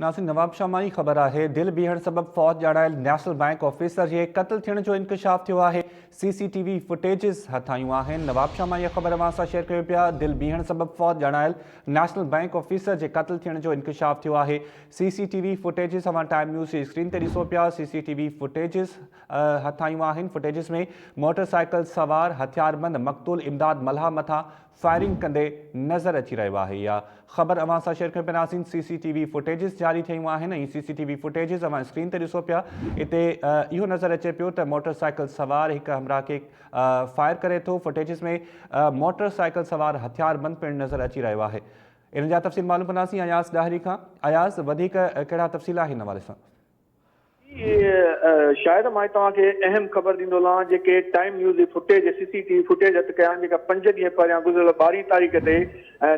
नासिन नवाब शाह मां ख़बर है। दिल बीहण सबब फौत ॼाणायल नेशनल बैंक ऑफिसर जे क़त्ल थियण जो इंकशाफ थियो है। CCTV फुटेजिस हथ आयूं आहिनि। नवाब शाह मां ख़बर अवां सां शेयर कयो पिया। दिल बीहण सबब फौत ॼाणायल नेशनल बैंक ऑफिसर जे क़त्ल थियण जो इंकशाफ थियो है। CCTV फुटेजिस अवां टाइम न्यूज़ जी स्क्रीन ते ॾिसो पिया। CCTV फुटेजिस हथ आयूं आहिनि। फुटेजिस में मोटरसाइकिल सवार हथियारबंद मक़तूल इमदाद मल्हा मथां फायरिंग कंदे नज़र अची रहियो आहे। इहा ख़बर अवां सां शेयर कयो पिया। नासिन CCTV फुटेजिस जारी थियूं आहिनि। CCTV फुटेजिस अवां स्क्रीन ते ॾिसो पिया। इते इहो नज़र अचे पियो त मोटरसाइकिल सवार हिकु हमराह खे फायर करे थो। फुटेजिस में मोटरसाइकिल सवार हथियारबंद पिणु नज़र अची रहियो आहे। इन जा तफ़सील मालूम कंदासीं अयाज़ ॾाहिरी खां। अयाज़, वधीक कहिड़ा तफ़सील आहिनि हिन हवाले सां? शायद मां तव्हांखे अहम ख़बर ॾींदो लहां। जेके टाइम न्यूज़ जी फुटेज CCTV फुटेज हथ कया आहिनि, जेका 5 ॾींहं पहिरियां गुज़िरियल 12 तारीख़ ते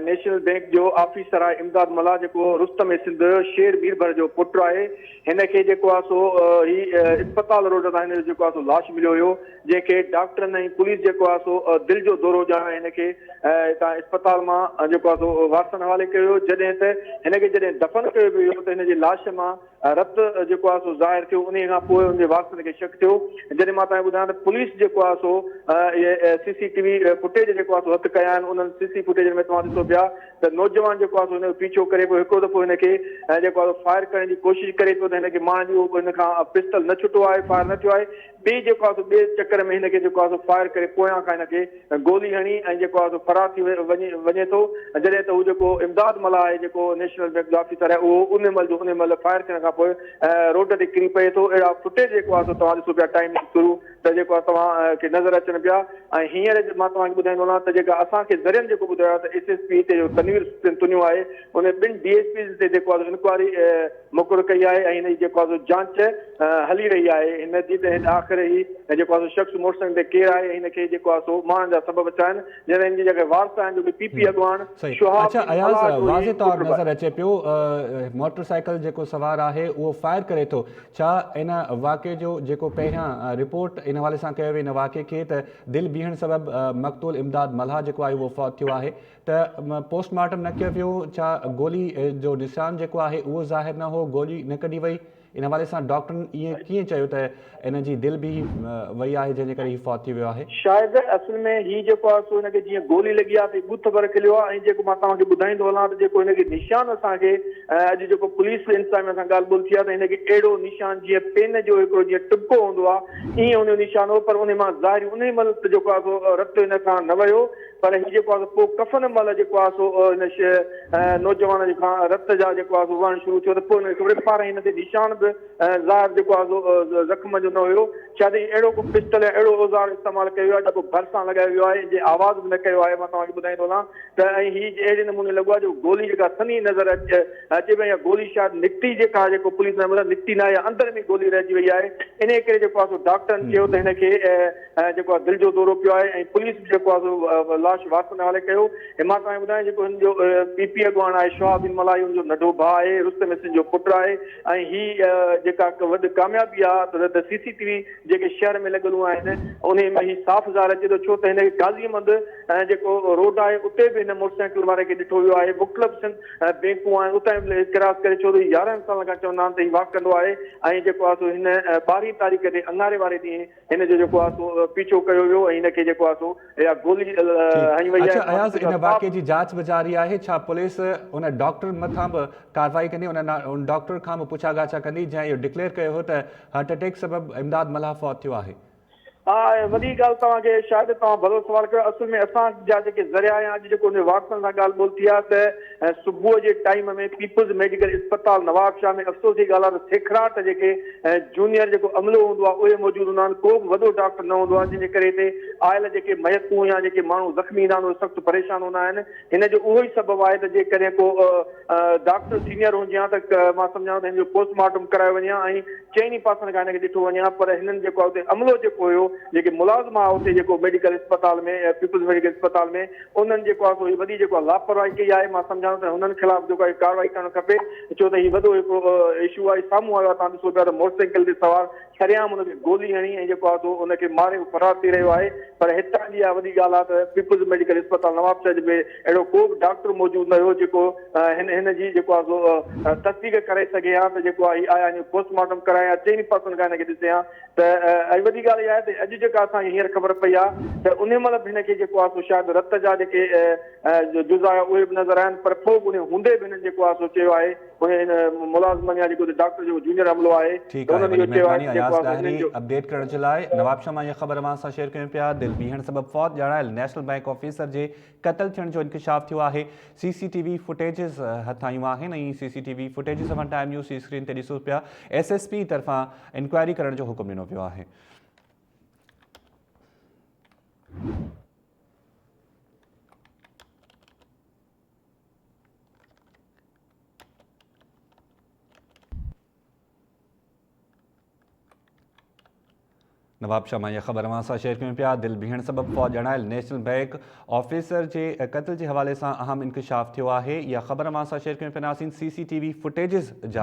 नेशनल बैंक जो ऑफिसर आहे इमदाद मल्हा, जेको रुस्तम सिंध शेर मीरभर जो पुटु आहे। हिन खे जेको आहे सो ही इस्पताल रोड तां हिन जो जेको आहे सो लाश मिलियो हुयो, जंहिंखे डॉक्टरनि ऐं पुलिस जेको आहे सो दिलि जो दौरो ॼाणे हिन खे हितां इस्पताल मां जेको आहे सो वारसनि हवाले कयो। जॾहिं त हिन खे जॾहिं दफ़न कयो वियो त हिन जी लाश मां रत जेको आहे सो ज़ाहिर थियो। उन खां पोइ हुनजे वारसनि खे शक थियो। जॾहिं मां तव्हांखे ॿुधायां त पुलिस जेको आहे सो CCTV फुटेज जेको आहे सो हथु कया आहिनि। उन्हनि CC फुटेज में तव्हां ॾिसो पिया त नौजवान जेको आहे सो हिन जो पीछो करे पियो। हिकु दफ़ो हिनखे जेको आहे फायर करण जी कोशिशि करे पियो त हिनखे मारण जी हिन खां पिस्टल न छुटो आहे, फायर न थियो आहे। ॿिए जेको आहे सो ॿिए चकर में हिनखे जेको आहे सो फायर करे पोयां खां हिनखे गोली हणी ऐं जेको आहे सो फरार थी वञे थो। जॾहिं त हू जेको इमदाद मल्हा आहे, जेको नेशनल बैंक जो ऑफिसर आहे, उहो उन महिल फायर थियण खां पोइ रोड ते किरी पए थो। अहिड़ा फुटेज जेको आहे सो तव्हां ॾिसो पिया टाइम थ्रू त जेको आहे तव्हांखे नज़र अचनि पिया। ऐं हींअर मां तव्हांखे ॿुधाईंदो आहियां त जेका असांखे ज़रियनि जेको ॿुधायो आहे त SSP हिते जो तनवीर तुनियो आहे, उन 2 DSP ते जेको आहे इंक्वायरी मुक़ररु कई आहे ऐं हिन जी जेको आहे सो जांच हली रही आहे। हिन जी त आख़िर ही जेको आहे सो शख़्स मोटरसाइकिल ते केरु आहे, हिनखे जेको आहे सो मारण जा सबब छा आहिनि, जंहिं हिन जी जेके वारस आहिनि, जो कि PP अॻवान शुहाब वाज़े तौर नज़र अचे पियो मोटरसाइकिल जेको सवार आहे उहो फायर करे थो। छा इन वाक़े जो जेको पहिरियां रिपोर्ट इन हवाले सां कयो वियो इन वाक़े खे त दिलि बीहण सबब मक़तूल इमदाद मल्हा जेको आहे उहो फौत थियो आहे, त पोस्टमार्टम न कयो वियो? छा गोली जो निशान जेको आहे उहो ज़ाहिर न हो, गोली न कढी वई? इन हवाले सां डॉक्टरनि ईअं कीअं चयो त इन जी दिलि बि वई आहे जंहिंजे करे हीउ फौत थी वियो आहे? शायदि असल में ही जेको आहे सो हिनखे जीअं गोली लॻी आहे त ॿुथ भर खिलियो आहे। ऐं जेको मां तव्हांखे ॿुधाईंदो हलां त जेको हिनखे निशान असांखे अॼु जेको पुलिस इंतज़ामिया सां ॻाल्हि ॿोल थी आहे त हिनखे अहिड़ो निशान जीअं पेन जो हिकिड़ो जीअं टुको हूंदो आहे, ईअं हुन जो निशान हो। पर उन मां ज़ाहिर उन महिल त जेको आहे सो रत हिन खां न वियो। पर हीउ जेको आहे पोइ कफ़न महिल जेको आहे सो हिन नौजवान जे खां रत जा जेको आहे सो वहण शुरू थियो त पोइ हिकिड़े पाण हिन ते निशान बि ज़ाहिर जेको आहे सो ज़ख़्म जो न हुयो। शायदि अहिड़ो को पिस्टल या अहिड़ो औज़ार इस्तेमालु कयो आहे जेको भरिसां लॻायो वियो आहे, जे आवाज़ बि न कयो आहे। मां तव्हांखे ॿुधाईंदो वञा त ऐं हीअ अहिड़े नमूने लॻो आहे जो गोली जेका सनी नज़र अचे पई, या गोली शायदि निकिती जेका जेको पुलिस न मतिलबु निकिती न आहे, या अंदर में गोली रहिजी वई आहे। इन करे जेको आहे सो डॉक्टरनि चयो त हिनखे जेको आहे दिलि जो दौरो पियो आहे ऐं पुलिस जेको आहे सो लाश वारसनि हवाले कयो। ऐं मां तव्हांखे ॿुधायां जेको हिन जो PP अॻवान आहे शुहाब मल्हा, हुनजो नंढो भाउ आहे, रुस्तम सिंध जो पुटु आहे। ऐं हीअ जेका वॾी कामयाबी आहे त CCTV जेके शहर में लॻियलूं आहिनि उन में ही साफ़ ज़ाहिर अचे थो। छो त हिनखे गाज़ीअमंद जेको रोड आहे उते बि हिन मोटरसाइकिल वारे खे ॾिठो वियो आहे। मुख़्तलिफ़ बैंकूं आहिनि उतां बि क्रॉस करे, छो त 11 साल खां चवंदा आहिनि त हीउ वाक कंदो आहे। ऐं जेको आहे सो हिन 12 तारीख़ ते अंगारे वारे ॾींहुं हिन जो जेको आहे सो पीछो कयो वियो ऐं हिनखे जेको आहे सो इहा गोली हणी वई आहे। अयाज़, इन वाक़े जी जांच बि जारी आहे। छा पुलिस उन डॉक्टर मथां बि कार्रवाई कंदी, उन डॉक्टर खां बि पुछा गाछा कंदी जंहिं इहो डिक्लेयर कयो हो त हार्ट अटैक सबब इमदाद मल्हा फौत थियो आहे? हा, वॾी ॻाल्हि तव्हांखे शायदि तव्हां भलो सवाल कयो। असल में असांजा जेके ज़रिया आहिनि, अॼु जेको हुन वारसनि सां ॻाल्हि ॿोल थी आहे त सुबुह जे टाइम में पीपल्स मेडिकल इस्पताल नवाब शाह में अफ़सोस जी ॻाल्हि आहे त सेखराट जेके जूनियर जेको अमलो हूंदो आहे उहे मौजूदु हूंदा आहिनि। को बि वॾो डॉक्टर न हूंदो आहे, जंहिंजे करे हिते आयल जेके मयतूं या जेके माण्हू ज़ख़्मी ईंदा आहिनि उहे सख़्तु परेशान हूंदा आहिनि। हिन जो उहो ई सबबु आहे त जेकॾहिं को डॉक्टर सीनियर हुजे हा त मां सम्झां त हिन जो पोस्टमार्टम करायो वञे हा ऐं चइनी पासनि खां हिनखे ॾिठो वञे हा। पर हिननि जेको आहे हुते अमलो जेको हुयो, जेके मुलाज़िम आहे उते जेको मेडिकल इस्पताल में पीपल्स मेडिकल इस्पताल में, उन्हनि जेको आहे सो वॾी जेको आहे लापरवाही कई आहे। मां सम्झां त हुननि ख़िलाफ़ जेको आहे कार्रवाई करणु खपे। छो त हीउ वॾो हिकिड़ो इशू आहे साम्हूं आयो आहे। तव्हां ॾिसो पिया त मोटरसाइकिल ते सवार सरेआम हुनखे गोली हणी ऐं जेको आहे सो हुनखे मारे फरार थी रहियो आहे। पर हितां जी वॾी ॻाल्हि आहे त पीपुल्स मेडिकल अस्पताल नवाबशहर में अहिड़ो को बि डॉक्टर मौजूदु न हुयो जेको हिन जी जेको आहे सो तस्दीक करे सघे हा त जेको आहे आया पोस्टमार्टम कराया चइनी पर्सन खां हिनखे ॾिसे हा। त वॾी ॻाल्हि इहा आहे त अॼु जेका असांखे हींअर ख़बर पई आहे त उन महिल बि हिनखे जेको आहे सो शायदि रत जा जेके जुज़ा उहे बि नज़र आहिनि, पर पोइ उन हूंदे बि हिननि जेको आहे सो चयो आहे उन मुलाज़िमनि या जेको डॉक्टर जो जूनियर अमलो आहे ठीक है, बड़ी मेहरबानी अयाज़ ताहिरी अपडेट करण जे लाइ। नवाबशाह मां इहा ख़बर अवां सां शेयर कयूं पिया। दिलि बीहण सबबि फौत ॼाणायल नेशनल बैंक ऑफिसर जे क़त्ल थियण जो इंकशाफ थियो आहे। CCTV फुटेजिस हथ आयूं आहिनि ऐं CCTV फुटेजिस असां टाइम न्यूज़ जी स्क्रीन ते ॾिसूं पिया। SSP तरफ़ां इंक्वायरी करण जो हुकुम ॾिनो पियो आहे। नवाबशाह मां इहा ख़बर अवां सां शेयर कयूं पिया। दिलि बीहण सबबि फौत ॼाणायल नेशनल बैंक ऑफिसर जे क़त्ल जे हवाले सां अहम इंकशाफ थियो आहे। इहा ख़बर अवां सां शेयर कयूं पिया। CCTV फुटेजिस जारी